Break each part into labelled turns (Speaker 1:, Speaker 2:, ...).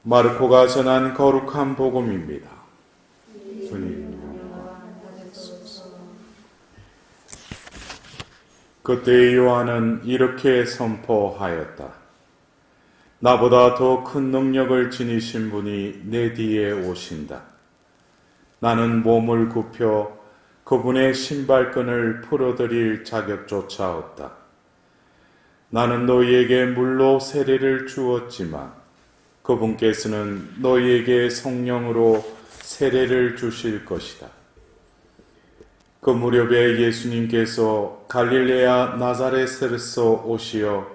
Speaker 1: 마르코가 전한 거룩한 복음입니다. 주님. 그때 요한은 이렇게 선포하였다. 나보다 더 큰 능력을 지니신 분이 내 뒤에 오신다. 나는 몸을 굽혀 그분의 신발끈을 풀어드릴 자격조차 없다. 나는 너희에게 물로 세례를 주었지만 그분께서는 너희에게 성령으로 세례를 주실 것이다. 그 무렵에 예수님께서 갈릴레아 나사렛에서 오시어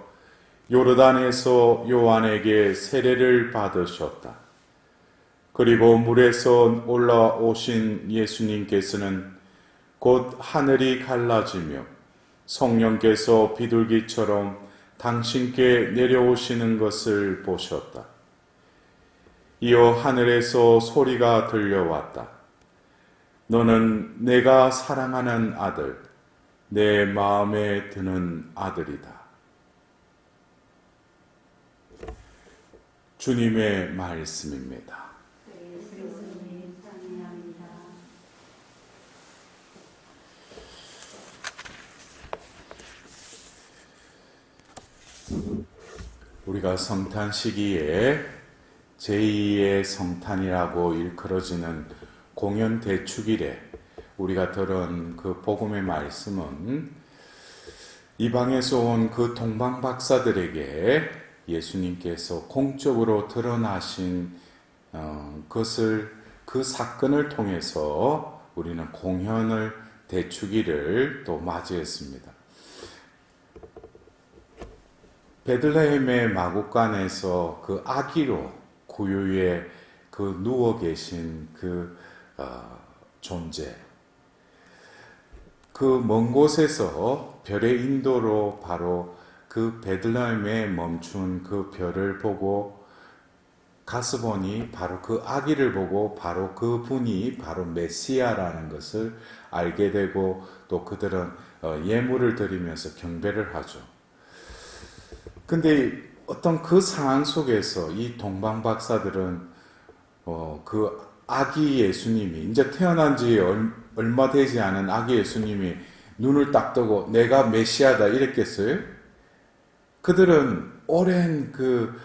Speaker 1: 요르단에서 요한에게 세례를 받으셨다. 그리고 물에서 올라오신 예수님께서는 곧 하늘이 갈라지며 성령께서 비둘기처럼 당신께 내려오시는 것을 보셨다. 이어 하늘에서 소리가 들려왔다. 너는 내가 사랑하는 아들, 내 마음에 드는 아들이다. 주님의 말씀입니다. 우리가 성탄 시기에 제2의 성탄이라고 일컬어지는 공연 대축일에 우리가 들은 그 복음의 말씀은 이방에서 온 그 동방 박사들에게 예수님께서 공적으로 드러나신 것을 그 사건을 통해서 우리는 공연을 대축일을 또 맞이했습니다. 베들레헴의 마구간에서 그 아기로 구유에 그 누워 계신 그 존재, 그 먼 곳에서 별의 인도로 바로 그 베들레헴에 멈춘 그 별을 보고 가서 보니 바로 그 아기를 보고 바로 그 분이 바로 메시아라는 것을 알게 되고 또 그들은 예물을 드리면서 경배를 하죠. 근데 어떤 그 상황 속에서 이 동방 박사들은 그 아기 예수님이 이제 태어난 지 얼마 되지 않은 아기 예수님이 눈을 딱 뜨고 내가 메시아다 이랬겠어요? 그들은 오랜 그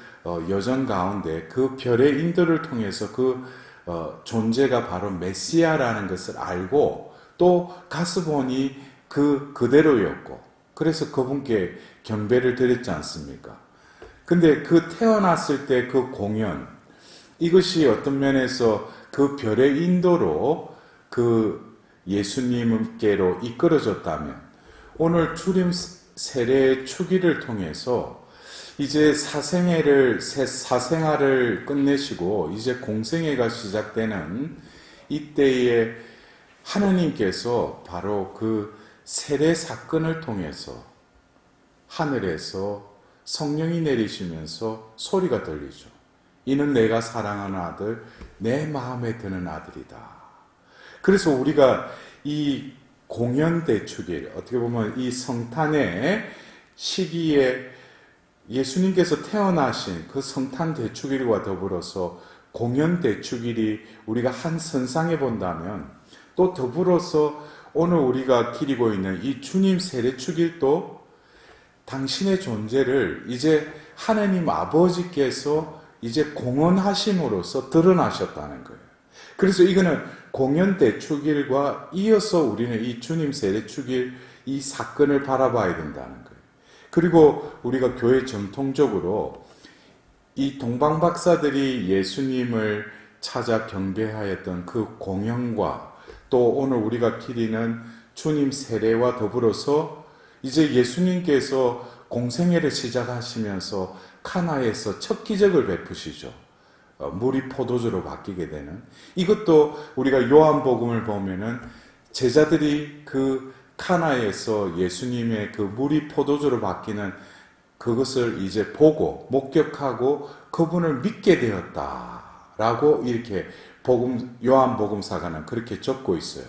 Speaker 1: 여정 가운데 그 별의 인도를 통해서 그 존재가 바로 메시아라는 것을 알고 또 가서 보니 그대로였고 그래서 그분께 경배를 드렸지 않습니까? 근데 그 태어났을 때 그 공연, 이것이 어떤 면에서 그 별의 인도로 그 예수님께로 이끌어졌다면 오늘 주림 세례의 축일을 통해서 이제 사생활을 끝내시고 이제 공생애가 시작되는 이때에 하나님께서 바로 그 세례 사건을 통해서 하늘에서 성령이 내리시면서 소리가 들리죠. 이는 내가 사랑하는 아들, 내 마음에 드는 아들이다. 그래서 우리가 이 공연 대축일, 어떻게 보면 이 성탄의 시기에 예수님께서 태어나신 그 성탄 대축일과 더불어서 공연 대축일이 우리가 한 선상에 본다면 또 더불어서 오늘 우리가 기리고 있는 이 주님 세례 축일도 당신의 존재를 이제 하나님 아버지께서 이제 공언하심으로써 드러나셨다는 거예요. 그래서 이거는 공연 대축일과 이어서 우리는 이 주님 세례 축일 이 사건을 바라봐야 된다는 거예요. 그리고 우리가 교회 전통적으로 이 동방 박사들이 예수님을 찾아 경배하였던 그 공연과 또 오늘 우리가 기리는 주님 세례와 더불어서 이제 예수님께서 공생애를 시작하시면서 카나에서 첫 기적을 베푸시죠. 물이 포도주로 바뀌게 되는 이것도 우리가 요한복음을 보면은 제자들이 그 카나에서 예수님의 그 물이 포도주로 바뀌는 그것을 이제 보고 목격하고 그분을 믿게 되었다라고 이렇게 요한복음사가는 그렇게 적고 있어요.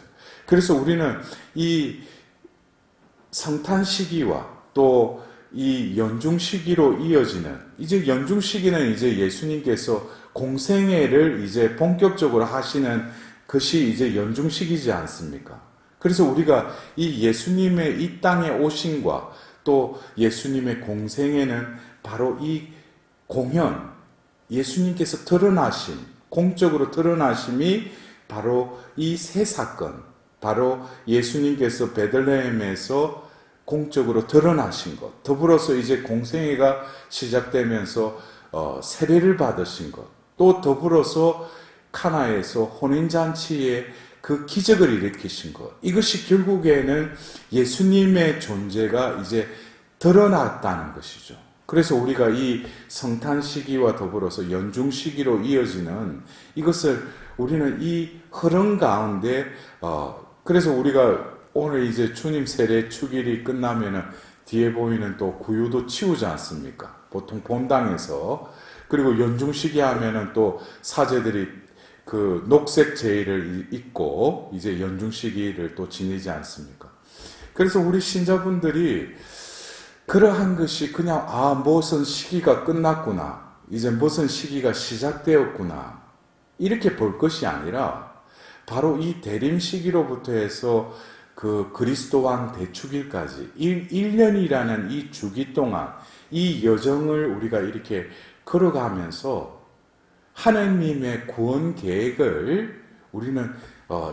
Speaker 1: 그래서 우리는 이 성탄 시기와 또 이 연중 시기로 이어지는, 이제 연중 시기는 이제 예수님께서 공생애를 이제 본격적으로 하시는 것이 이제 연중 시기지 않습니까? 그래서 우리가 이 예수님의 이 땅에 오심과 또 예수님의 공생애는 바로 이 공현, 예수님께서 드러나심, 공적으로 드러나심이 바로 이 세 사건, 바로 예수님께서 베들레헴에서 공적으로 드러나신 것, 더불어서 이제 공생애가 시작되면서 세례를 받으신 것, 또 더불어서 카나에서 혼인잔치에 그 기적을 일으키신 것, 이것이 결국에는 예수님의 존재가 이제 드러났다는 것이죠. 그래서 우리가 이 성탄 시기와 더불어서 연중 시기로 이어지는 이것을 우리는 이 흐름 가운데 그래서 우리가 오늘 이제 주님 세례 축일이 끝나면은 뒤에 보이는 또 구유도 치우지 않습니까? 보통 본당에서. 그리고 연중 시기 하면은 또 사제들이 그 녹색 제의를 입고 이제 연중 시기를 또 지내지 않습니까? 그래서 우리 신자분들이 그러한 것이 그냥 무슨 시기가 끝났구나, 이제 무슨 시기가 시작되었구나 이렇게 볼 것이 아니라 바로 이 대림 시기로부터 해서 그 그리스도 왕 대축일까지 1년이라는 이 주기 동안 이 여정을 우리가 이렇게 걸어가면서 하나님의 구원 계획을 우리는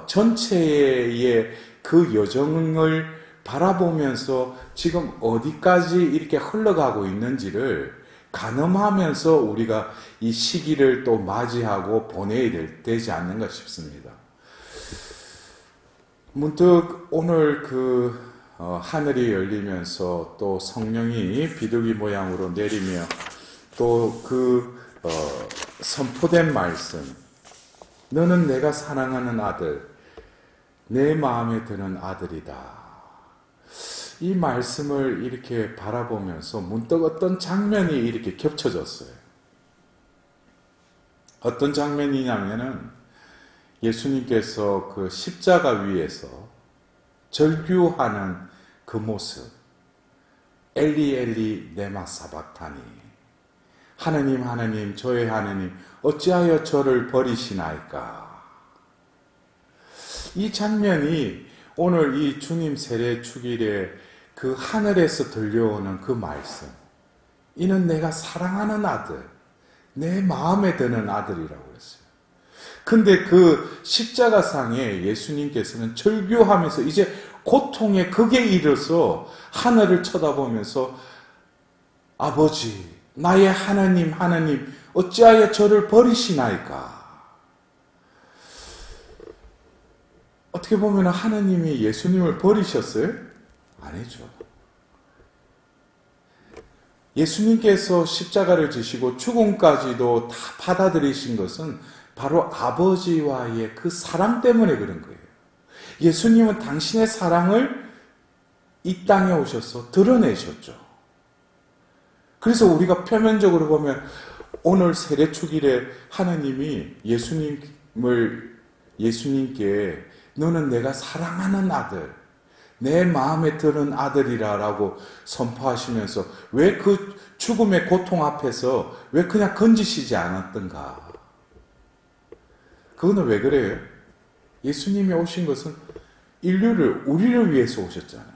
Speaker 1: 전체의 그 여정을 바라보면서 지금 어디까지 이렇게 흘러가고 있는지를 가늠하면서 우리가 이 시기를 또 맞이하고 보내야 되지 않는가 싶습니다. 문득 오늘 하늘이 열리면서 또 성령이 비둘기 모양으로 내리며 또 선포된 말씀, 너는 내가 사랑하는 아들, 내 마음에 드는 아들이다. 이 말씀을 이렇게 바라보면서 문득 어떤 장면이 이렇게 겹쳐졌어요. 어떤 장면이냐면은 예수님께서 그 십자가 위에서 절규하는 그 모습, 엘리 엘리 레마 사박타니, 하느님 하느님 저의 하느님 어찌하여 저를 버리시나이까. 이 장면이 오늘 이 주님 세례 축일에 그 하늘에서 들려오는 그 말씀, 이는 내가 사랑하는 아들, 내 마음에 드는 아들이라고 했어요. 근데 그 십자가상에 예수님께서는 절규하면서 이제 고통의 극에 이르러서 하늘을 쳐다보면서 아버지, 나의 하나님 하나님 어찌하여 저를 버리시나이까. 어떻게 보면 하나님이 예수님을 버리셨어요? 아니죠. 예수님께서 십자가를 지시고 죽음까지도 다 받아들이신 것은 바로 아버지와의 그 사랑 때문에 그런 거예요. 예수님은 당신의 사랑을 이 땅에 오셔서 드러내셨죠. 그래서 우리가 표면적으로 보면 오늘 세례축일에 하나님이 예수님께 너는 내가 사랑하는 아들, 내 마음에 드는 아들이라라고 선포하시면서 왜 그 죽음의 고통 앞에서 왜 그냥 건지시지 않았던가? 그거는 왜 그래요? 예수님이 오신 것은 우리를 위해서 오셨잖아요.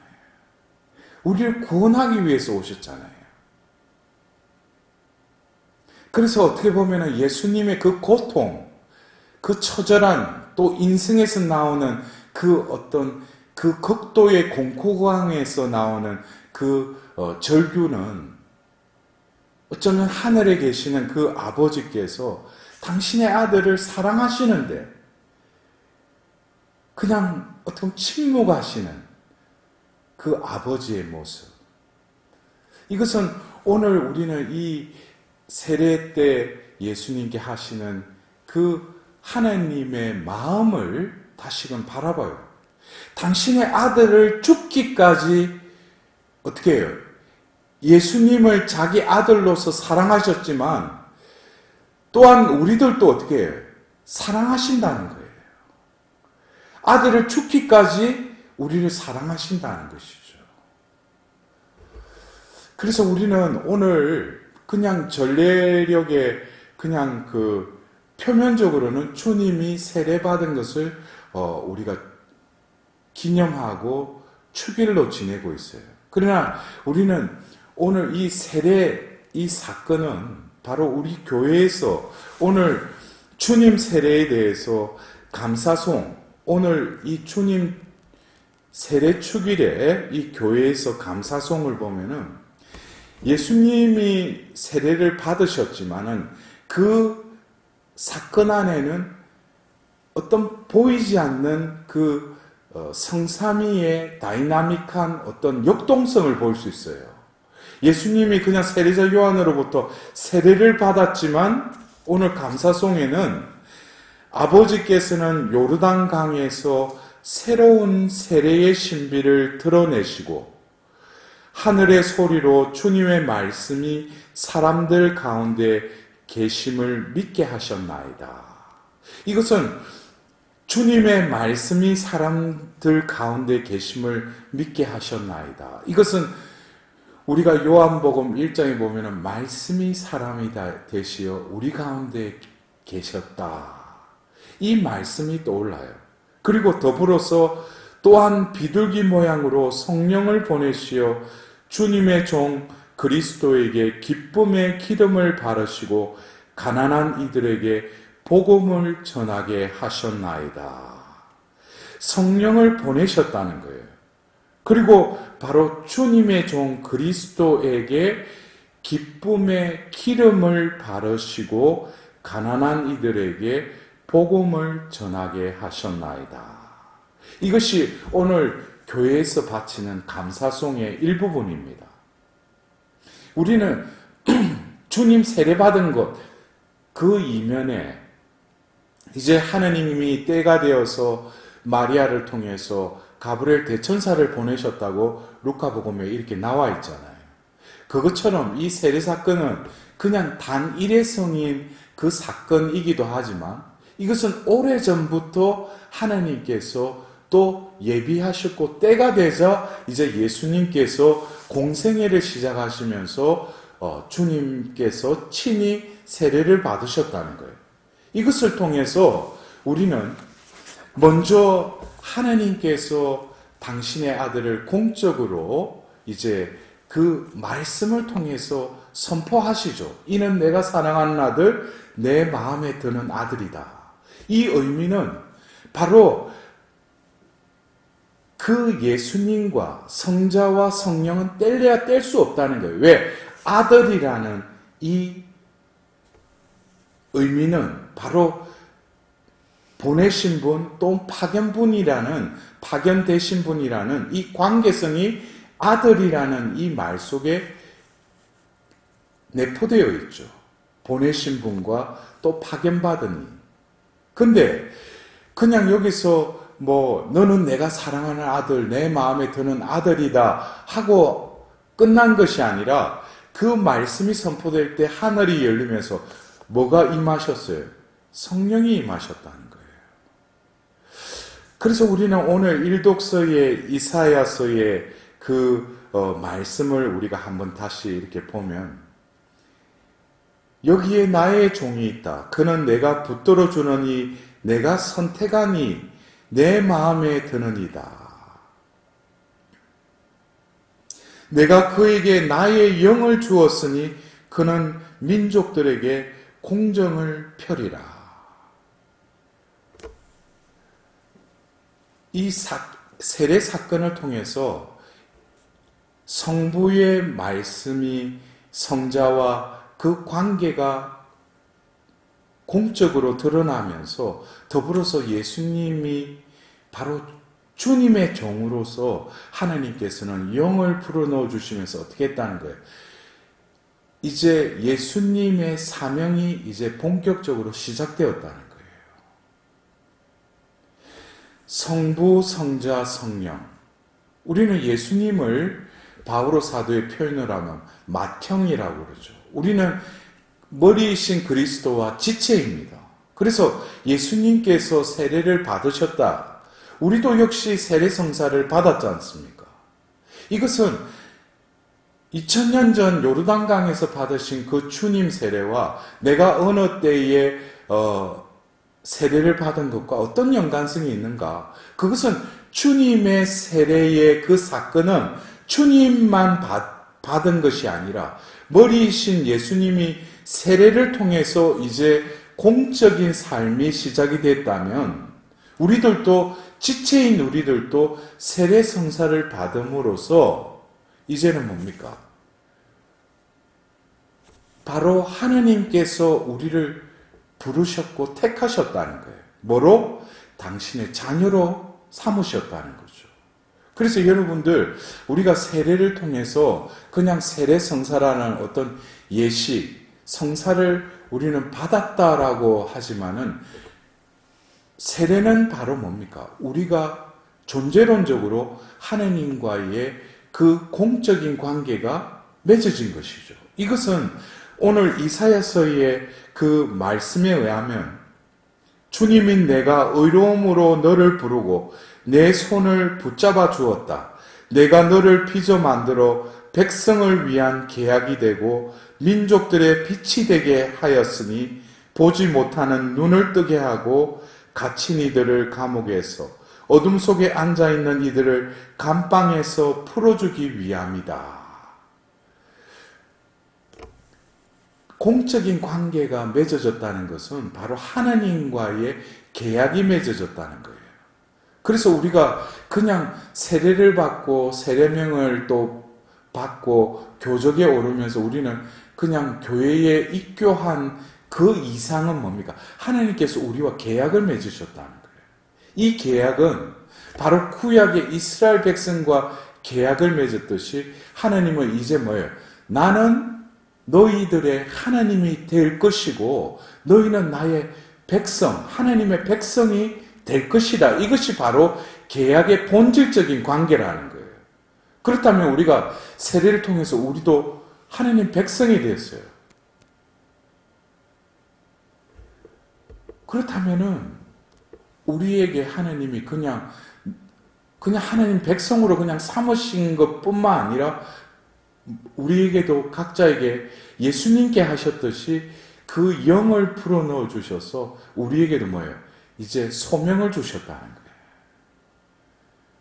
Speaker 1: 우리를 구원하기 위해서 오셨잖아요. 그래서 어떻게 보면 예수님의 그 고통, 그 처절한 또 인생에서 나오는 그 어떤 그 극도의 공포강에서 나오는 그 절규는 어쩌면 하늘에 계시는 그 아버지께서 당신의 아들을 사랑하시는데 그냥 어떻게 보면 침묵하시는 그 아버지의 모습. 이것은 오늘 우리는 이 세례 때 예수님께 하시는 그 하나님의 마음을 다시금 바라봐요. 당신의 아들을 죽기까지 어떻게 해요? 예수님을 자기 아들로서 사랑하셨지만 또한 우리들도 어떻게 해요? 사랑하신다는 거예요. 아들을 죽기까지 우리를 사랑하신다는 것이죠. 그래서 우리는 오늘 그냥 전례력에 그냥 표면적으로는 주님이 세례받은 것을 우리가 기념하고 축일로 지내고 있어요. 그러나 우리는 오늘 이 세례, 이 사건은 바로 우리 교회에서 오늘 주님 세례에 대해서 감사송, 오늘 이 주님 세례 축일에 이 교회에서 감사송을 보면은 예수님이 세례를 받으셨지만은 그 사건 안에는 어떤 보이지 않는 성삼위의 다이나믹한 어떤 역동성을 볼 수 있어요. 예수님이 그냥 세례자 요한으로부터 세례를 받았지만 오늘 감사송에는 아버지께서는 요르단 강에서 새로운 세례의 신비를 드러내시고 하늘의 소리로 주님의 말씀이 사람들 가운데 계심을 믿게 하셨나이다. 이것은 주님의 말씀이 사람들 가운데 계심을 믿게 하셨나이다. 이것은 우리가 요한복음 1장에 보면은 말씀이 사람이 되시어 우리 가운데 계셨다. 이 말씀이 떠올라요. 그리고 더불어서 또한 비둘기 모양으로 성령을 보내시어 주님의 종 그리스도에게 기쁨의 기름을 바르시고 가난한 이들에게 복음을 전하게 하셨나이다. 성령을 보내셨다는 거예요. 그리고 바로 주님의 종 그리스도에게 기쁨의 기름을 바르시고 가난한 이들에게 복음을 전하게 하셨나이다. 이것이 오늘 교회에서 바치는 감사송의 일부분입니다. 우리는 주님 세례받은 것, 그 이면에 이제 하느님이 때가 되어서 마리아를 통해서 가브리엘 대천사를 보내셨다고 루카복음에 이렇게 나와 있잖아요. 그것처럼 이 세례 사건은 그냥 단 일회성인 그 사건이기도 하지만 이것은 오래전부터 하나님께서 또 예비하셨고 때가 되자 이제 예수님께서 공생애를 시작하시면서 주님께서 친히 세례를 받으셨다는 거예요. 이것을 통해서 우리는 먼저 하나님께서 당신의 아들을 공적으로 이제 그 말씀을 통해서 선포하시죠. 이는 내가 사랑하는 아들, 내 마음에 드는 아들이다. 이 의미는 바로 그 예수님과 성자와 성령은 뗄래야 뗄 수 없다는 거예요. 왜? 아들이라는 이 의미는 바로 보내신 분 또 파견되신 분이라는 이 관계성이 아들이라는 이 말 속에 내포되어 있죠. 보내신 분과 또 파견받은 이. 근데 그냥 여기서 너는 내가 사랑하는 아들, 내 마음에 드는 아들이다 하고 끝난 것이 아니라 그 말씀이 선포될 때 하늘이 열리면서 뭐가 임하셨어요? 성령이 임하셨다는 거예요. 그래서 우리는 오늘 일독서의 이사야서의 말씀을 우리가 한번 다시 이렇게 보면 여기에 나의 종이 있다. 그는 내가 붙들어 주느니 내가 선택하니 내 마음에 드느니다. 내가 그에게 나의 영을 주었으니 그는 민족들에게 공정을 펴리라. 이 세례 사건을 통해서 성부의 말씀이 성자와 그 관계가 공적으로 드러나면서 더불어서 예수님이 바로 주님의 종으로서 하나님께서는 영을 불어넣어 주시면서 어떻게 했다는 거예요? 이제 예수님의 사명이 이제 본격적으로 시작되었다는 거예요. 성부, 성자, 성령. 우리는 예수님을 바오로 사도의 표현을 하면 맏형이라고 그러죠. 우리는 머리이신 그리스도와 지체입니다. 그래서 예수님께서 세례를 받으셨다. 우리도 역시 세례 성사를 받았지 않습니까? 이것은 2000년 전 요르단강에서 받으신 그 주님 세례와 내가 어느 때에 세례를 받은 것과 어떤 연관성이 있는가? 그것은 주님의 세례의 그 사건은 주님만 받은 것이 아니라 머리이신 예수님이 세례를 통해서 이제 공적인 삶이 시작이 됐다면 우리들도 지체인 우리들도 세례 성사를 받음으로써 이제는 뭡니까? 바로 하느님께서 우리를 부르셨고 택하셨다는 거예요. 뭐로? 당신의 자녀로 삼으셨다는 거죠. 그래서 여러분들 우리가 세례를 통해서 그냥 세례 성사라는 어떤 예식, 성사를 우리는 받았다라고 하지만은 세례는 바로 뭡니까? 우리가 존재론적으로 하느님과의 그 공적인 관계가 맺어진 것이죠. 이것은 오늘 이사야서의 그 말씀에 의하면 주님인 내가 의로움으로 너를 부르고 내 손을 붙잡아 주었다. 내가 너를 빚어 만들어 백성을 위한 계약이 되고 민족들의 빛이 되게 하였으니 보지 못하는 눈을 뜨게 하고 갇힌 이들을 감옥에서 어둠 속에 앉아있는 이들을 감방에서 풀어주기 위함이다. 공적인 관계가 맺어졌다는 것은 바로 하나님과의 계약이 맺어졌다는 거예요. 그래서 우리가 그냥 세례를 받고 세례명을 또 받고 교적에 오르면서 우리는 그냥 교회에 입교한 그 이상은 뭡니까? 하나님께서 우리와 계약을 맺으셨다는 거예요. 이 계약은 바로 구약의 이스라엘 백성과 계약을 맺었듯이 하나님은 이제 뭐예요? 나는 너희들의 하나님이 될 것이고 너희는 나의 백성, 하나님의 백성이 될 것이다. 이것이 바로 계약의 본질적인 관계라는 거예요. 그렇다면 우리가 세례를 통해서 우리도 하나님 백성이 됐어요. 그렇다면은 우리에게 하나님이 그냥 하나님 백성으로 그냥 삼으신 것뿐만 아니라 우리에게도 각자에게 예수님께 하셨듯이 그 영을 풀어넣어 주셔서 우리에게도 뭐예요? 이제 소명을 주셨다는 거예요.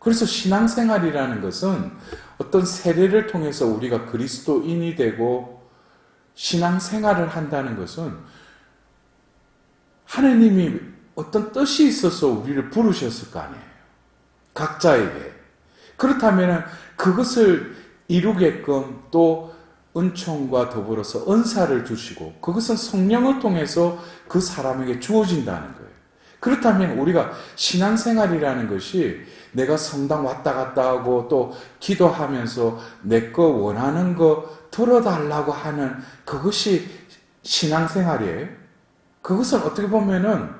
Speaker 1: 그래서 신앙생활이라는 것은 어떤 세례를 통해서 우리가 그리스도인이 되고 신앙생활을 한다는 것은 하나님이 어떤 뜻이 있어서 우리를 부르셨을 거 아니에요. 각자에게. 그렇다면 그것을 이루게끔 또 은총과 더불어서 은사를 주시고 그것은 성령을 통해서 그 사람에게 주어진다는 거예요. 그렇다면 우리가 신앙생활이라는 것이 내가 성당 왔다 갔다 하고 또 기도하면서 내 거 원하는 거 들어달라고 하는 그것이 신앙생활이에요. 그것은 어떻게 보면은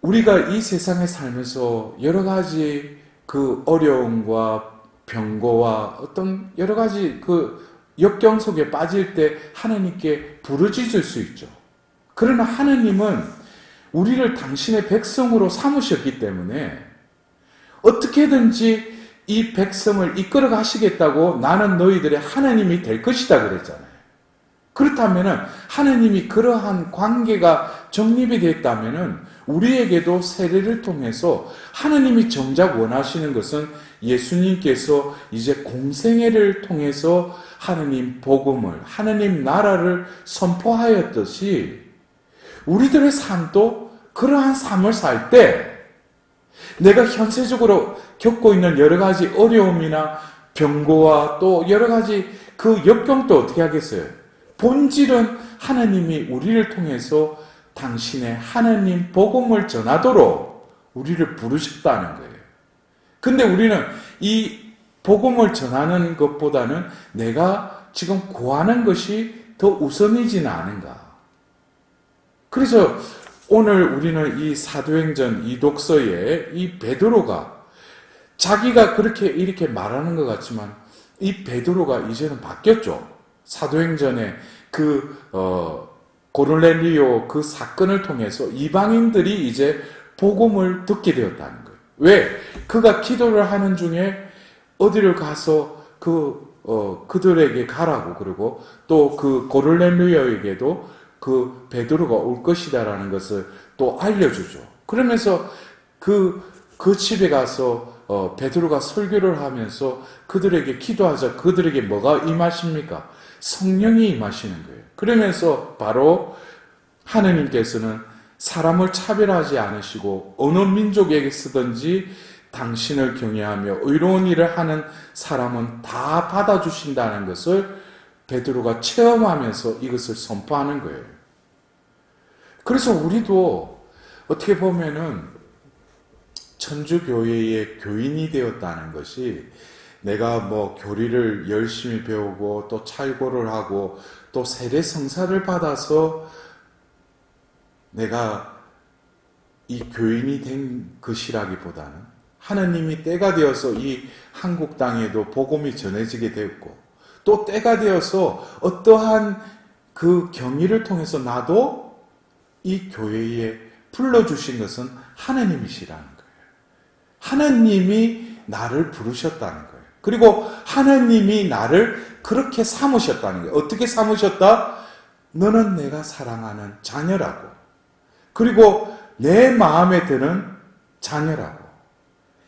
Speaker 1: 우리가 이 세상에 살면서 여러 가지 그 어려움과 병고와 어떤 여러 가지 그 역경 속에 빠질 때 하나님께 부르짖을 수 있죠. 그러나 하나님은 우리를 당신의 백성으로 삼으셨기 때문에 어떻게든지 이 백성을 이끌어 가시겠다고 나는 너희들의 하나님이 될 것이다 그랬잖아요. 그렇다면 하나님이 그러한 관계가 정립이 됐다면 우리에게도 세례를 통해서 하나님이 정작 원하시는 것은 예수님께서 이제 공생애를 통해서 하나님 복음을, 하나님 나라를 선포하였듯이 우리들의 삶도 그러한 삶을 살 때 내가 현세적으로 겪고 있는 여러 가지 어려움이나 병고와 또 여러 가지 그 역경도 어떻게 하겠어요? 본질은 하나님이 우리를 통해서 당신의 하나님 복음을 전하도록 우리를 부르셨다는 거예요. 근데 우리는 이 복음을 전하는 것보다는 내가 지금 구하는 것이 더 우선이지는 않은가. 그래서 오늘 우리는 이 사도행전 이 독서에 이 베드로가 자기가 그렇게 이렇게 말하는 것 같지만 이 베드로가 이제는 바뀌었죠. 사도행전에 고넬리오 그 사건을 통해서 이방인들이 이제 복음을 듣게 되었다는 거예요. 왜? 그가 기도를 하는 중에 어디를 가서 그 그들에게 가라고 그러고 또 그 고를넬리오에게도 그 베드로가 올 것이다라는 것을 또 알려주죠. 그러면서 그 집에 가서 베드로가 설교를 하면서 그들에게 기도하자. 그들에게 뭐가 임하십니까? 성령이 임하시는 거예요. 그러면서 바로 하느님께서는 사람을 차별하지 않으시고 어느 민족에게 쓰든지 당신을 경외하며 의로운 일을 하는 사람은 다 받아주신다는 것을 베드로가 체험하면서 이것을 선포하는 거예요. 그래서 우리도 어떻게 보면은 천주교회의 교인이 되었다는 것이 내가 뭐 교리를 열심히 배우고 또 찰고를 하고 또 세례 성사를 받아서 내가 이 교인이 된 것이라기보다는 하나님이 때가 되어서 이 한국 땅에도 복음이 전해지게 되었고 또 때가 되어서 어떠한 그 경위를 통해서 나도 이 교회에 불러주신 것은 하나님이시라는 거예요. 하나님이 나를 부르셨다는 거예요. 그리고 하나님이 나를 그렇게 삼으셨다는 거예요. 어떻게 삼으셨다? 너는 내가 사랑하는 자녀라고. 그리고 내 마음에 드는 자녀라고.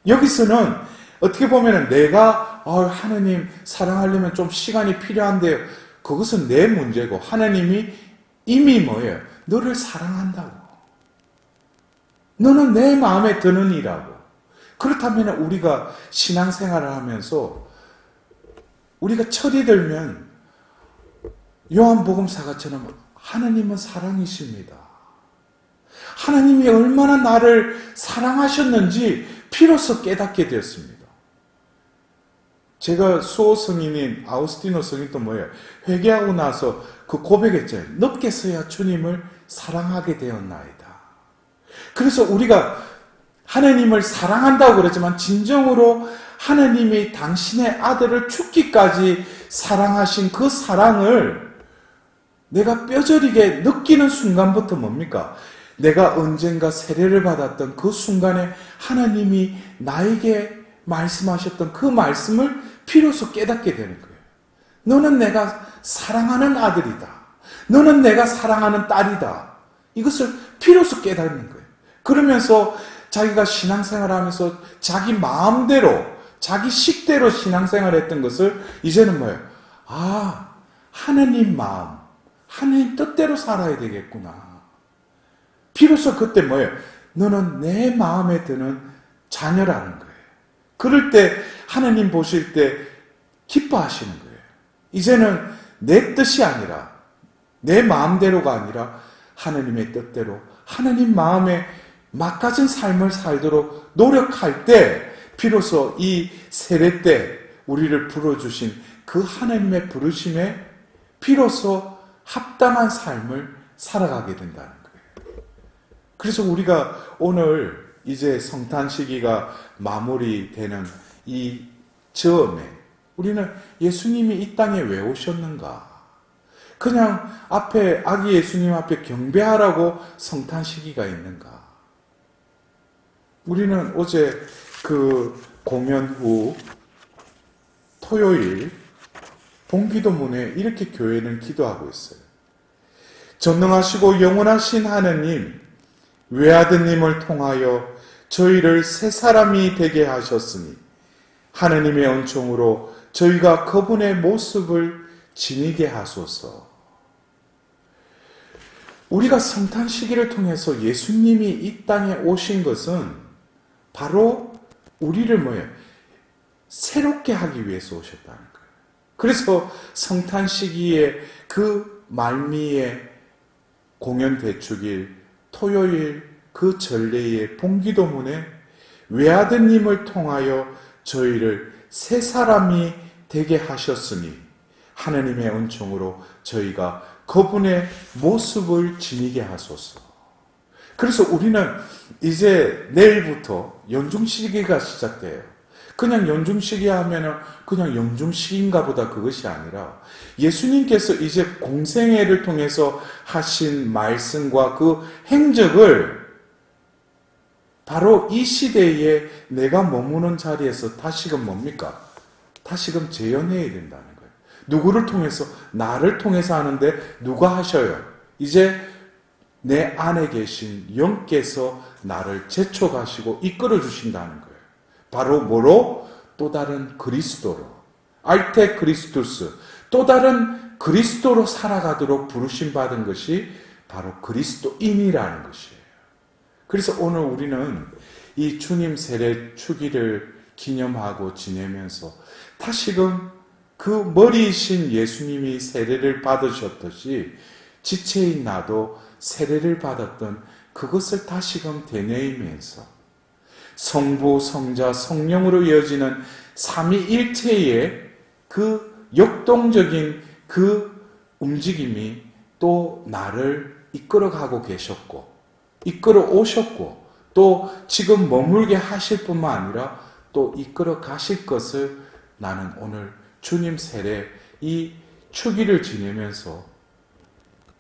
Speaker 1: 여기서는 어떻게 보면 내가 하나님 사랑하려면 좀 시간이 필요한데요. 그것은 내 문제고 하나님이 이미 뭐예요? 너를 사랑한다고. 너는 내 마음에 드는 이라고. 그렇다면 우리가 신앙생활을 하면서 우리가 철이 들면 요한복음사가처럼 하나님은 사랑이십니다. 하나님이 얼마나 나를 사랑하셨는지 비로소 깨닫게 되었습니다. 제가 수호 성인인 아우스티노 성인도 뭐예요? 회개하고 나서 그 고백했잖아요. 늙게서야 주님을 사랑하게 되었나이다. 그래서 우리가 하나님을 사랑한다고 그러지만 진정으로 하나님이 당신의 아들을 죽기까지 사랑하신 그 사랑을 내가 뼈저리게 느끼는 순간부터 뭡니까? 내가 언젠가 세례를 받았던 그 순간에 하나님이 나에게 말씀하셨던 그 말씀을 비로소 깨닫게 되는 거예요. 너는 내가 사랑하는 아들이다. 너는 내가 사랑하는 딸이다. 이것을 비로소 깨닫는 거예요. 그러면서 자기가 신앙생활을 하면서 자기 마음대로 자기 식대로 신앙생활을 했던 것을 이제는 뭐예요? 하나님 마음, 하나님 뜻대로 살아야 되겠구나. 비로소 그때 뭐예요? 너는 내 마음에 드는 자녀라는 거예요. 그럴 때 하나님 보실 때 기뻐하시는 거예요. 이제는 내 뜻이 아니라 내 마음대로가 아니라 하나님의 뜻대로 하나님 마음에 막가진 삶을 살도록 노력할 때 비로소 이 세례 때 우리를 불러주신 그 하나님의 부르심에 비로소 합당한 삶을 살아가게 된다는 거예요. 그래서 우리가 오늘 이제 성탄 시기가 마무리되는 이 즈음에 우리는 예수님이 이 땅에 왜 오셨는가? 그냥 앞에 아기 예수님 앞에 경배하라고 성탄 시기가 있는가? 우리는 어제 그 공연 후 토요일 본기도문에 이렇게 교회는 기도하고 있어요. 전능하시고 영원하신 하느님, 외아드님을 통하여 저희를 새 사람이 되게 하셨으니 하느님의 은총으로 저희가 그분의 모습을 지니게 하소서. 우리가 성탄 시기를 통해서 예수님이 이 땅에 오신 것은 바로 우리를 뭐예요? 새롭게 하기 위해서 오셨다는 거예요. 그래서 성탄 시기에 그 말미에 공연 대축일 토요일 그 전례의 본기도문에 외아드님을 통하여 저희를 새 사람이 되게 하셨으니 하나님의 은총으로 저희가 그분의 모습을 지니게 하소서. 그래서 우리는 이제 내일부터 연중시기가 시작돼요. 그냥 연중시기 하면은 그냥 연중시기인가 보다 그것이 아니라 예수님께서 이제 공생애를 통해서 하신 말씀과 그 행적을 바로 이 시대에 내가 머무는 자리에서 다시금 뭡니까? 다시금 재현해야 된다는 거예요. 누구를 통해서? 나를 통해서 하는데 누가 하셔요? 이제 내 안에 계신 영께서 나를 재촉하시고 이끌어 주신다는 거예요. 바로 뭐로? 또 다른 그리스도로, 알테 크리스투스, 또 다른 그리스도로 살아가도록 부르심 받은 것이 바로 그리스도인이라는 것이에요. 그래서 오늘 우리는 이 주님 세례 주기를 기념하고 지내면서 다시금 그 머리이신 예수님이 세례를 받으셨듯이 지체인 나도 세례를 받았던 그것을 다시금 되뇌이면서 성부, 성자, 성령으로 이어지는 삼위일체의 그 역동적인 그 움직임이 또 나를 이끌어가고 계셨고 이끌어 오셨고 또 지금 머물게 하실 뿐만 아니라 또 이끌어 가실 것을 나는 오늘 주님 세례 이 주기를 지내면서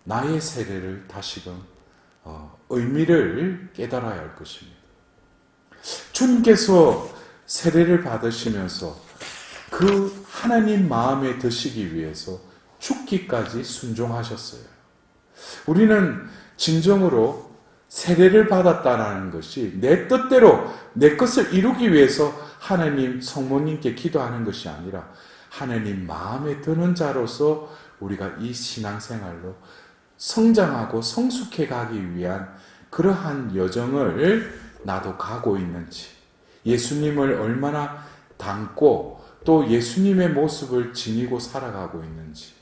Speaker 1: 나의 세례를 다시금 의미를 깨달아야 할 것입니다. 주님께서 세례를 받으시면서 그 하나님 마음에 드시기 위해서 죽기까지 순종하셨어요. 우리는 진정으로 세례를 받았다는 것이 내 뜻대로 내 것을 이루기 위해서 하나님 성모님께 기도하는 것이 아니라 하나님 마음에 드는 자로서 우리가 이 신앙생활로 성장하고 성숙해 가기 위한 그러한 여정을 나도 가고 있는지, 예수님을 얼마나 닮고 또 예수님의 모습을 지니고 살아가고 있는지,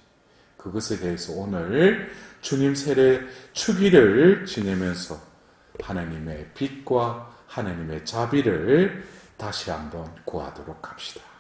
Speaker 1: 그것에 대해서 오늘 주님 세례 주기를 지내면서 하나님의 빛과 하나님의 자비를 다시 한번 구하도록 합시다.